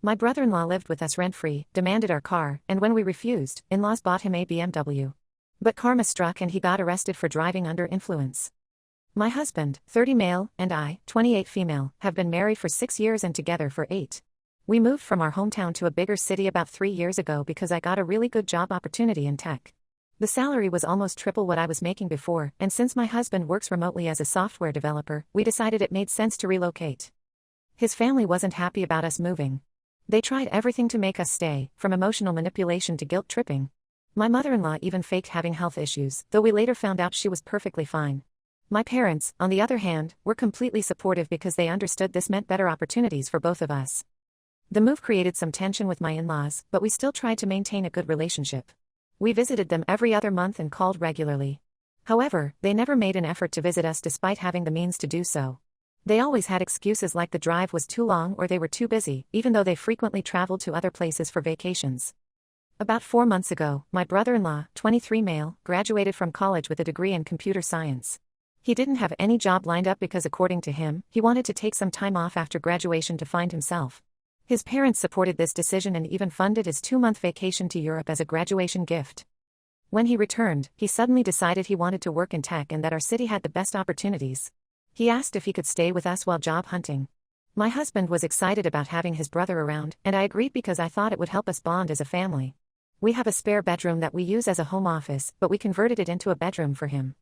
My brother-in-law lived with us rent-free, demanded our car, and when we refused, in-laws bought him a BMW. But karma struck and he got arrested for driving under influence. My husband, 30 male, and I, 28 female, have been married for 6 years and together for 8. We moved from our hometown to a bigger city about 3 years ago because I got a really good job opportunity in tech. The salary was almost triple what I was making before, and since my husband works remotely as a software developer, we decided it made sense to relocate. His family wasn't happy about us moving. They tried everything to make us stay, from emotional manipulation to guilt tripping. My mother-in-law even faked having health issues, though we later found out she was perfectly fine. My parents, on the other hand, were completely supportive because they understood this meant better opportunities for both of us. The move created some tension with my in-laws, but we still tried to maintain a good relationship. We visited them every other month and called regularly. However, they never made an effort to visit us despite having the means to do so. They always had excuses like the drive was too long or they were too busy, even though they frequently traveled to other places for vacations. About 4 months ago, my brother-in-law, 23 male, graduated from college with a degree in computer science. He didn't have any job lined up because according to him, he wanted to take some time off after graduation to find himself. His parents supported this decision and even funded his 2-month vacation to Europe as a graduation gift. When he returned, he suddenly decided he wanted to work in tech and that our city had the best opportunities. He asked if he could stay with us while job hunting. My husband was excited about having his brother around, and I agreed because I thought it would help us bond as a family. We have a spare bedroom that we use as a home office, but we converted it into a bedroom for him.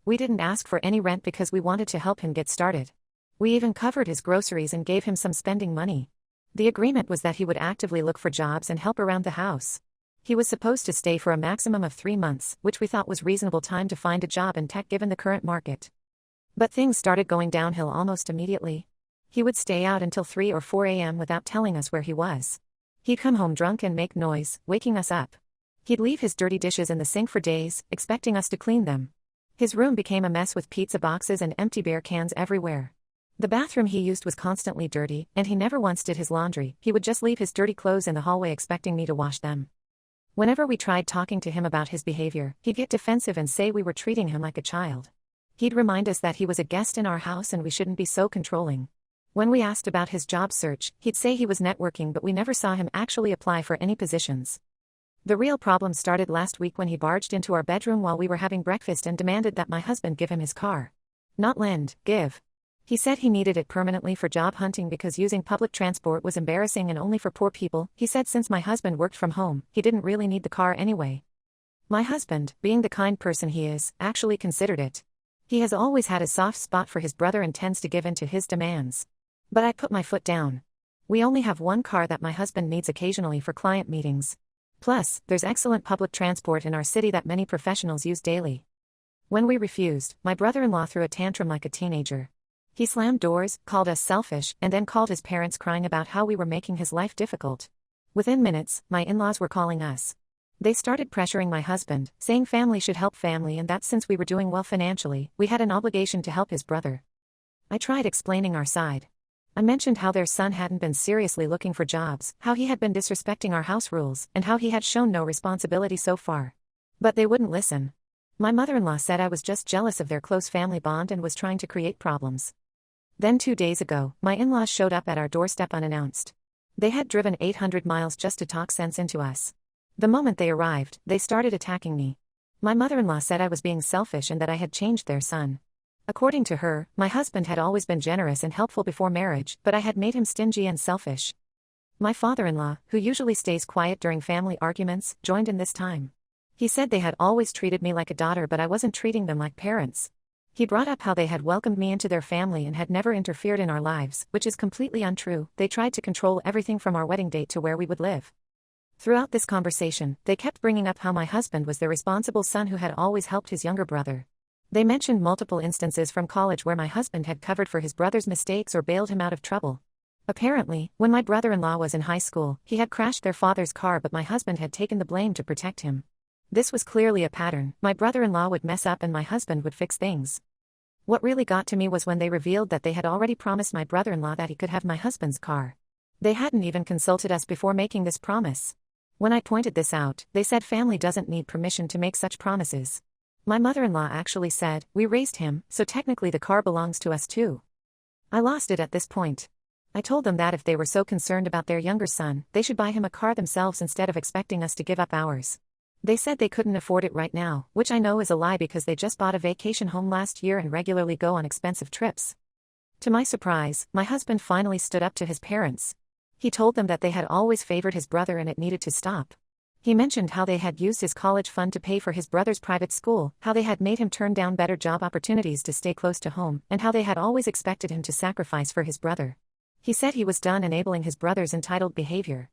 We didn't ask for any rent because we wanted to help him get started. We even covered his groceries and gave him some spending money. The agreement was that he would actively look for jobs and help around the house. He was supposed to stay for a maximum of 3 months, which we thought was reasonable time to find a job in tech given the current market. But things started going downhill almost immediately. He would stay out until 3 or 4 a.m. without telling us where he was. He'd come home drunk and make noise, waking us up. He'd leave his dirty dishes in the sink for days, expecting us to clean them. His room became a mess with pizza boxes and empty beer cans everywhere. The bathroom he used was constantly dirty, and he never once did his laundry. He would just leave his dirty clothes in the hallway expecting me to wash them. Whenever we tried talking to him about his behavior, he'd get defensive and say we were treating him like a child. He'd remind us that he was a guest in our house and we shouldn't be so controlling. When we asked about his job search, he'd say he was networking, but we never saw him actually apply for any positions. The real problem started last week when he barged into our bedroom while we were having breakfast and demanded that my husband give him his car. Not lend, give. He said he needed it permanently for job hunting because using public transport was embarrassing and only for poor people. He said since my husband worked from home, he didn't really need the car anyway. My husband, being the kind person he is, actually considered it. He has always had a soft spot for his brother and tends to give in to his demands. But I put my foot down. We only have one car that my husband needs occasionally for client meetings. Plus, there's excellent public transport in our city that many professionals use daily. When we refused, my brother-in-law threw a tantrum like a teenager. He slammed doors, called us selfish, and then called his parents crying about how we were making his life difficult. Within minutes, my in-laws were calling us. They started pressuring my husband, saying family should help family and that since we were doing well financially, we had an obligation to help his brother. I tried explaining our side. I mentioned how their son hadn't been seriously looking for jobs, how he had been disrespecting our house rules, and how he had shown no responsibility so far. But they wouldn't listen. My mother-in-law said I was just jealous of their close family bond and was trying to create problems. Then 2 days ago, my in-laws showed up at our doorstep unannounced. They had driven 800 miles just to talk sense into us. The moment they arrived, they started attacking me. My mother-in-law said I was being selfish and that I had changed their son. According to her, my husband had always been generous and helpful before marriage, but I had made him stingy and selfish. My father-in-law, who usually stays quiet during family arguments, joined in this time. He said they had always treated me like a daughter but I wasn't treating them like parents. He brought up how they had welcomed me into their family and had never interfered in our lives, which is completely untrue. They tried to control everything from our wedding date to where we would live. Throughout this conversation, they kept bringing up how my husband was the responsible son who had always helped his younger brother. They mentioned multiple instances from college where my husband had covered for his brother's mistakes or bailed him out of trouble. Apparently, when my brother-in-law was in high school, he had crashed their father's car but my husband had taken the blame to protect him. This was clearly a pattern. My brother-in-law would mess up and my husband would fix things. What really got to me was when they revealed that they had already promised my brother-in-law that he could have my husband's car. They hadn't even consulted us before making this promise. When I pointed this out, they said family doesn't need permission to make such promises. My mother-in-law actually said, "We raised him, so technically the car belongs to us too." I lost it at this point. I told them that if they were so concerned about their younger son, they should buy him a car themselves instead of expecting us to give up ours. They said they couldn't afford it right now, which I know is a lie because they just bought a vacation home last year and regularly go on expensive trips. To my surprise, my husband finally stood up to his parents. He told them that they had always favored his brother and it needed to stop. He mentioned how they had used his college fund to pay for his brother's private school, how they had made him turn down better job opportunities to stay close to home, and how they had always expected him to sacrifice for his brother. He said he was done enabling his brother's entitled behavior.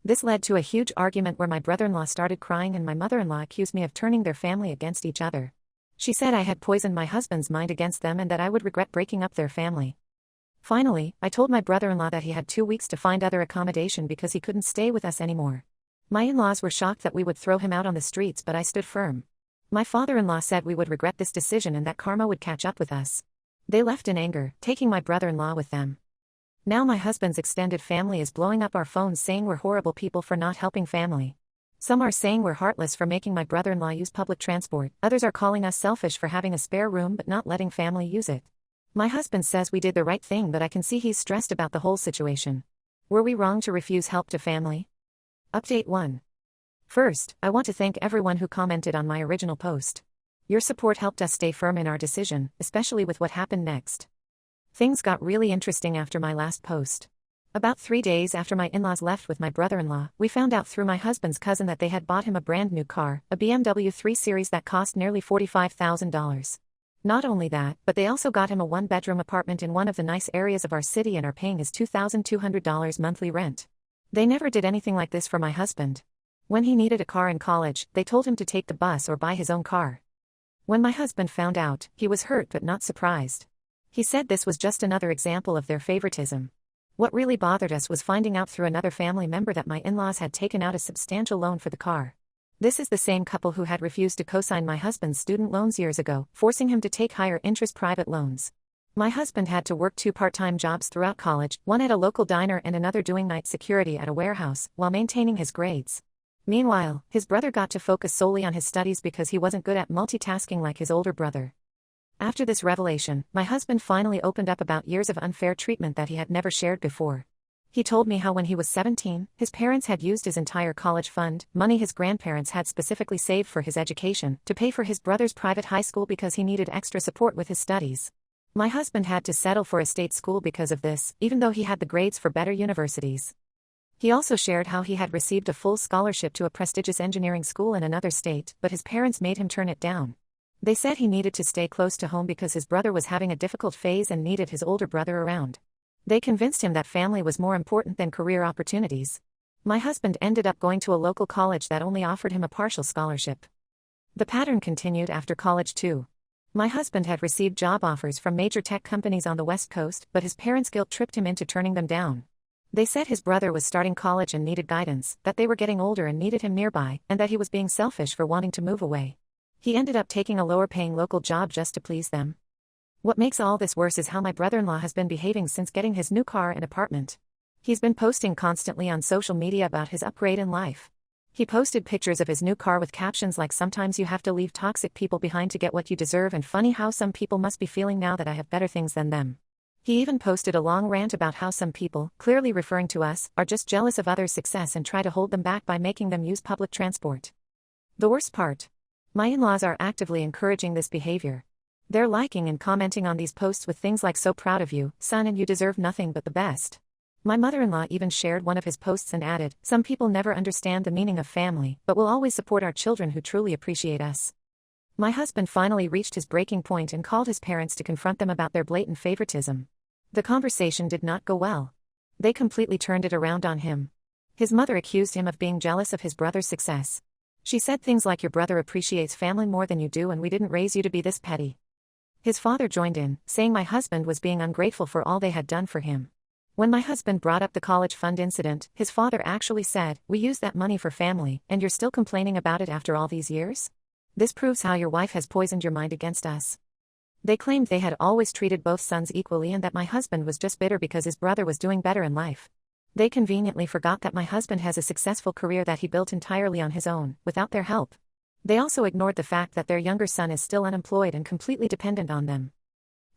This led to a huge argument where my brother-in-law started crying and my mother-in-law accused me of turning their family against each other. She said I had poisoned my husband's mind against them and that I would regret breaking up their family. Finally, I told my brother-in-law that he had 2 weeks to find other accommodation because he couldn't stay with us anymore. My in-laws were shocked that we would throw him out on the streets, but I stood firm. My father-in-law said we would regret this decision and that karma would catch up with us. They left in anger, taking my brother-in-law with them. Now my husband's extended family is blowing up our phones saying we're horrible people for not helping family. Some are saying we're heartless for making my brother-in-law use public transport, others are calling us selfish for having a spare room but not letting family use it. My husband says we did the right thing, but I can see he's stressed about the whole situation. Were we wrong to refuse help to family? Update 1. First, I want to thank everyone who commented on my original post. Your support helped us stay firm in our decision, especially with what happened next. Things got really interesting after my last post. About 3 days after my in-laws left with my brother-in-law, we found out through my husband's cousin that they had bought him a brand new car, a BMW 3 Series that cost nearly $45,000. Not only that, but they also got him a 1-bedroom apartment in one of the nice areas of our city and are paying his $2,200 monthly rent. They never did anything like this for my husband. When he needed a car in college, they told him to take the bus or buy his own car. When my husband found out, he was hurt but not surprised. He said this was just another example of their favoritism. What really bothered us was finding out through another family member that my in-laws had taken out a substantial loan for the car. This is the same couple who had refused to co-sign my husband's student loans years ago, forcing him to take higher interest private loans. My husband had to work 2 part-time jobs throughout college, one at a local diner and another doing night security at a warehouse, while maintaining his grades. Meanwhile, his brother got to focus solely on his studies because he wasn't good at multitasking like his older brother. After this revelation, my husband finally opened up about years of unfair treatment that he had never shared before. He told me how when he was 17, his parents had used his entire college fund, money his grandparents had specifically saved for his education, to pay for his brother's private high school because he needed extra support with his studies. My husband had to settle for a state school because of this, even though he had the grades for better universities. He also shared how he had received a full scholarship to a prestigious engineering school in another state, but his parents made him turn it down. They said he needed to stay close to home because his brother was having a difficult phase and needed his older brother around. They convinced him that family was more important than career opportunities. My husband ended up going to a local college that only offered him a partial scholarship. The pattern continued after college too. My husband had received job offers from major tech companies on the West Coast, but his parents guilt-tripped him into turning them down. They said his brother was starting college and needed guidance, that they were getting older and needed him nearby, and that he was being selfish for wanting to move away. He ended up taking a lower-paying local job just to please them. What makes all this worse is how my brother-in-law has been behaving since getting his new car and apartment. He's been posting constantly on social media about his upgrade in life. He posted pictures of his new car with captions like "Sometimes you have to leave toxic people behind to get what you deserve," and "Funny how some people must be feeling now that I have better things than them." He even posted a long rant about how some people, clearly referring to us, are just jealous of others' success and try to hold them back by making them use public transport. The worst part: my in-laws are actively encouraging this behavior. They're liking and commenting on these posts with things like "So proud of you, son, and you deserve nothing but the best." My mother-in-law even shared one of his posts and added, "Some people never understand the meaning of family, but will always support our children who truly appreciate us." My husband finally reached his breaking point and called his parents to confront them about their blatant favoritism. The conversation did not go well. They completely turned it around on him. His mother accused him of being jealous of his brother's success. She said things like, "Your brother appreciates family more than you do, and we didn't raise you to be this petty." His father joined in, saying my husband was being ungrateful for all they had done for him. When my husband brought up the college fund incident, his father actually said, "We used that money for family, and you're still complaining about it after all these years? This proves how your wife has poisoned your mind against us." They claimed they had always treated both sons equally and that my husband was just bitter because his brother was doing better in life. They conveniently forgot that my husband has a successful career that he built entirely on his own, without their help. They also ignored the fact that their younger son is still unemployed and completely dependent on them.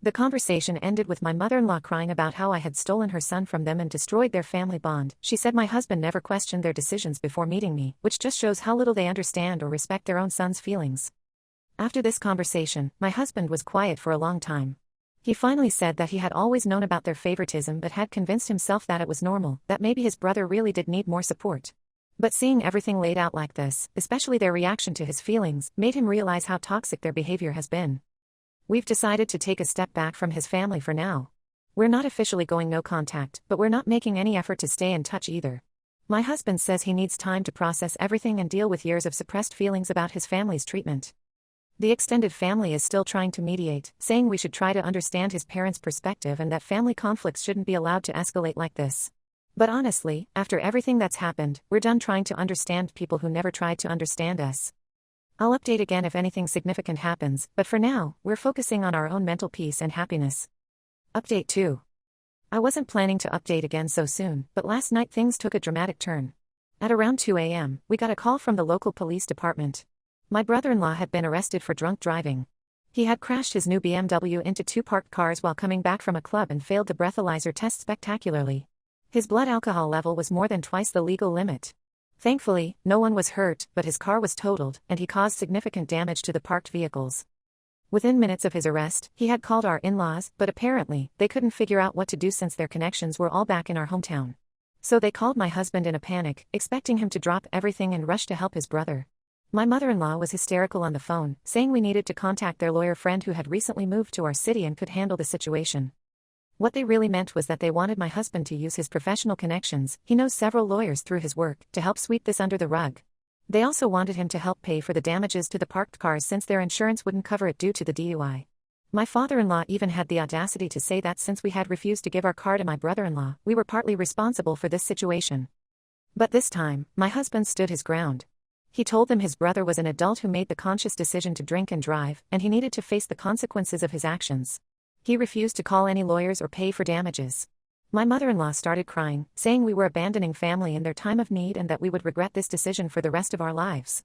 The conversation ended with my mother-in-law crying about how I had stolen her son from them and destroyed their family bond. She said my husband never questioned their decisions before meeting me, which just shows how little they understand or respect their own son's feelings. After this conversation, my husband was quiet for a long time. He finally said that he had always known about their favoritism but had convinced himself that it was normal, that maybe his brother really did need more support. But seeing everything laid out like this, especially their reaction to his feelings, made him realize how toxic their behavior has been. We've decided to take a step back from his family for now. We're not officially going no contact, but we're not making any effort to stay in touch either. My husband says he needs time to process everything and deal with years of suppressed feelings about his family's treatment. The extended family is still trying to mediate, saying we should try to understand his parents' perspective and that family conflicts shouldn't be allowed to escalate like this. But honestly, after everything that's happened, we're done trying to understand people who never tried to understand us. I'll update again if anything significant happens, but for now, we're focusing on our own mental peace and happiness. Update 2. I wasn't planning to update again so soon, but last night things took a dramatic turn. At around 2 a.m., we got a call from the local police department. My brother-in-law had been arrested for drunk driving. He had crashed his new BMW into 2 parked cars while coming back from a club and failed the breathalyzer test spectacularly. His blood alcohol level was more than twice the legal limit. Thankfully, no one was hurt, but his car was totaled, and he caused significant damage to the parked vehicles. Within minutes of his arrest, he had called our in-laws, but apparently, they couldn't figure out what to do since their connections were all back in our hometown. So they called my husband in a panic, expecting him to drop everything and rush to help his brother. My mother-in-law was hysterical on the phone, saying we needed to contact their lawyer friend who had recently moved to our city and could handle the situation. What they really meant was that they wanted my husband to use his professional connections, he knows several lawyers through his work, to help sweep this under the rug. They also wanted him to help pay for the damages to the parked cars since their insurance wouldn't cover it due to the DUI. My father-in-law even had the audacity to say that since we had refused to give our car to my brother-in-law, we were partly responsible for this situation. But this time, my husband stood his ground. He told them his brother was an adult who made the conscious decision to drink and drive, and he needed to face the consequences of his actions. He refused to call any lawyers or pay for damages. My mother-in-law started crying, saying we were abandoning family in their time of need and that we would regret this decision for the rest of our lives.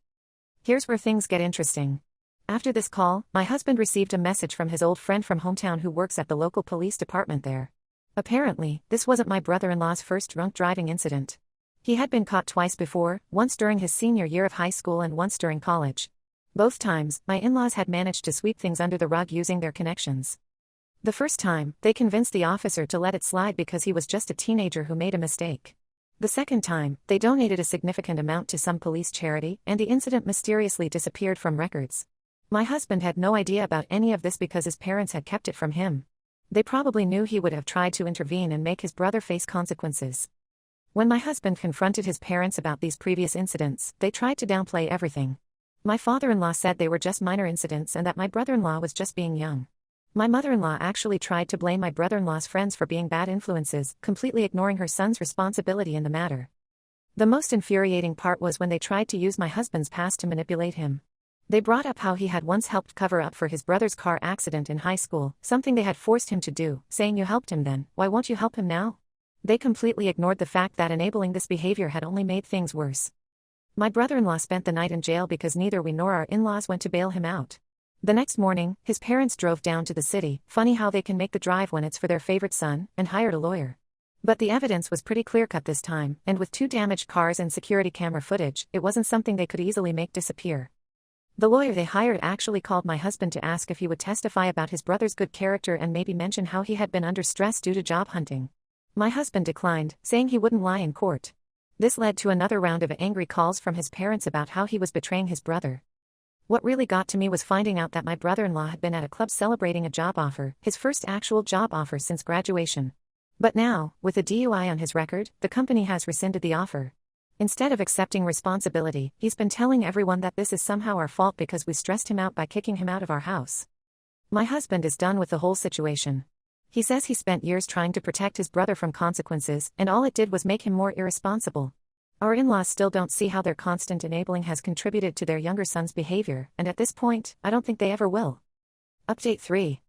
Here's where things get interesting. After this call, my husband received a message from his old friend from hometown who works at the local police department there. Apparently, this wasn't my brother-in-law's first drunk driving incident. He had been caught twice before, once during his senior year of high school and once during college. Both times, my in-laws had managed to sweep things under the rug using their connections. The first time, they convinced the officer to let it slide because he was just a teenager who made a mistake. The second time, they donated a significant amount to some police charity, and the incident mysteriously disappeared from records. My husband had no idea about any of this because his parents had kept it from him. They probably knew he would have tried to intervene and make his brother face consequences. When my husband confronted his parents about these previous incidents, they tried to downplay everything. My father-in-law said they were just minor incidents and that my brother-in-law was just being young. My mother-in-law actually tried to blame my brother-in-law's friends for being bad influences, completely ignoring her son's responsibility in the matter. The most infuriating part was when they tried to use my husband's past to manipulate him. They brought up how he had once helped cover up for his brother's car accident in high school, something they had forced him to do, saying you helped him then, why won't you help him now? They completely ignored the fact that enabling this behavior had only made things worse. My brother-in-law spent the night in jail because neither we nor our in-laws went to bail him out. The next morning, his parents drove down to the city, funny how they can make the drive when it's for their favorite son, and hired a lawyer. But the evidence was pretty clear-cut this time, and with 2 damaged cars and security camera footage, it wasn't something they could easily make disappear. The lawyer they hired actually called my husband to ask if he would testify about his brother's good character and maybe mention how he had been under stress due to job hunting. My husband declined, saying he wouldn't lie in court. This led to another round of angry calls from his parents about how he was betraying his brother. What really got to me was finding out that my brother-in-law had been at a club celebrating a job offer, his first actual job offer since graduation. But now, with a DUI on his record, the company has rescinded the offer. Instead of accepting responsibility, he's been telling everyone that this is somehow our fault because we stressed him out by kicking him out of our house. My husband is done with the whole situation. He says he spent years trying to protect his brother from consequences, and all it did was make him more irresponsible. Our in-laws still don't see how their constant enabling has contributed to their younger son's behavior, and at this point, I don't think they ever will. Update 3.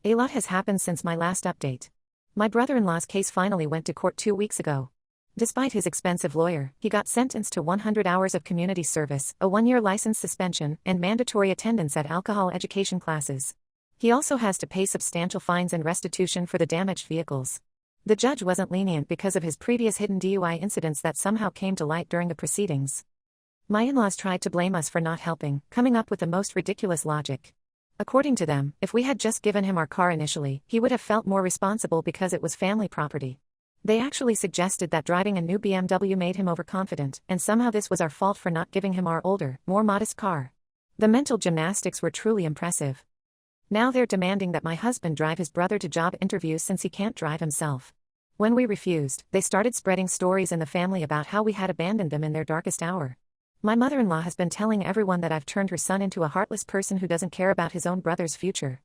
A lot has happened since my last update. My brother-in-law's case finally went to court 2 weeks ago. Despite his expensive lawyer, he got sentenced to 100 hours of community service, a 1-year license suspension, and mandatory attendance at alcohol education classes. He also has to pay substantial fines and restitution for the damaged vehicles. The judge wasn't lenient because of his previous hidden DUI incidents that somehow came to light during the proceedings. My in-laws tried to blame us for not helping, coming up with the most ridiculous logic. According to them, if we had just given him our car initially, he would have felt more responsible because it was family property. They actually suggested that driving a new BMW made him overconfident, and somehow this was our fault for not giving him our older, more modest car. The mental gymnastics were truly impressive. Now they're demanding that my husband drive his brother to job interviews since he can't drive himself. When we refused, they started spreading stories in the family about how we had abandoned them in their darkest hour. My mother-in-law has been telling everyone that I've turned her son into a heartless person who doesn't care about his own brother's future.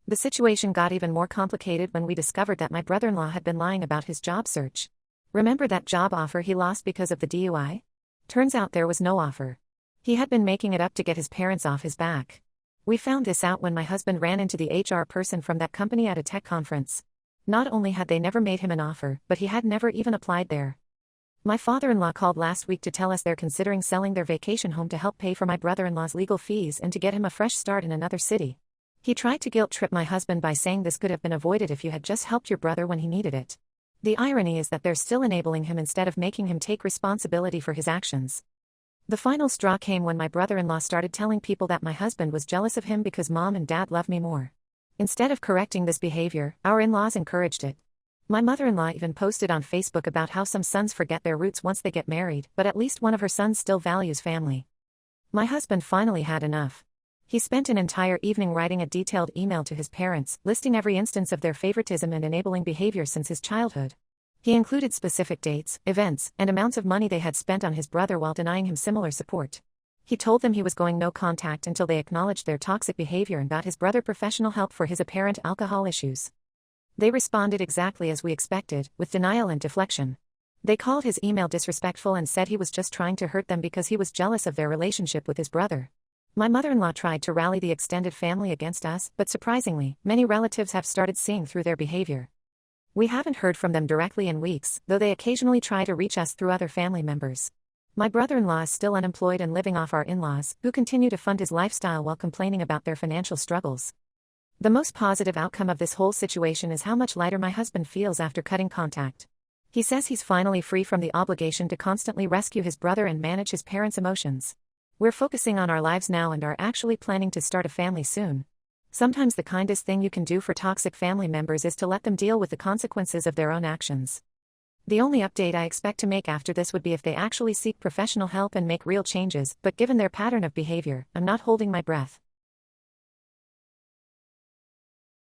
The situation got even more complicated when we discovered that my brother-in-law had been lying about his job search. Remember that job offer he lost because of the DUI? Turns out there was no offer. He had been making it up to get his parents off his back. We found this out when my husband ran into the HR person from that company at a tech conference. Not only had they never made him an offer, but he had never even applied there. My father-in-law called last week to tell us they're considering selling their vacation home to help pay for my brother-in-law's legal fees and to get him a fresh start in another city. He tried to guilt-trip my husband by saying this could have been avoided if you had just helped your brother when he needed it. The irony is that they're still enabling him instead of making him take responsibility for his actions. The final straw came when my brother-in-law started telling people that my husband was jealous of him because mom and dad love me more. Instead of correcting this behavior, our in-laws encouraged it. My mother-in-law even posted on Facebook about how some sons forget their roots once they get married, but at least one of her sons still values family. My husband finally had enough. He spent an entire evening writing a detailed email to his parents, listing every instance of their favoritism and enabling behavior since his childhood. He included specific dates, events, and amounts of money they had spent on his brother while denying him similar support. He told them he was going no contact until they acknowledged their toxic behavior and got his brother professional help for his apparent alcohol issues. They responded exactly as we expected, with denial and deflection. They called his email disrespectful and said he was just trying to hurt them because he was jealous of their relationship with his brother. My mother-in-law tried to rally the extended family against us, but surprisingly, many relatives have started seeing through their behavior. We haven't heard from them directly in weeks, though they occasionally try to reach us through other family members. My brother-in-law is still unemployed and living off our in-laws, who continue to fund his lifestyle while complaining about their financial struggles. The most positive outcome of this whole situation is how much lighter my husband feels after cutting contact. He says he's finally free from the obligation to constantly rescue his brother and manage his parents' emotions. We're focusing on our lives now and are actually planning to start a family soon. Sometimes the kindest thing you can do for toxic family members is to let them deal with the consequences of their own actions. The only update I expect to make after this would be if they actually seek professional help and make real changes, but given their pattern of behavior, I'm not holding my breath.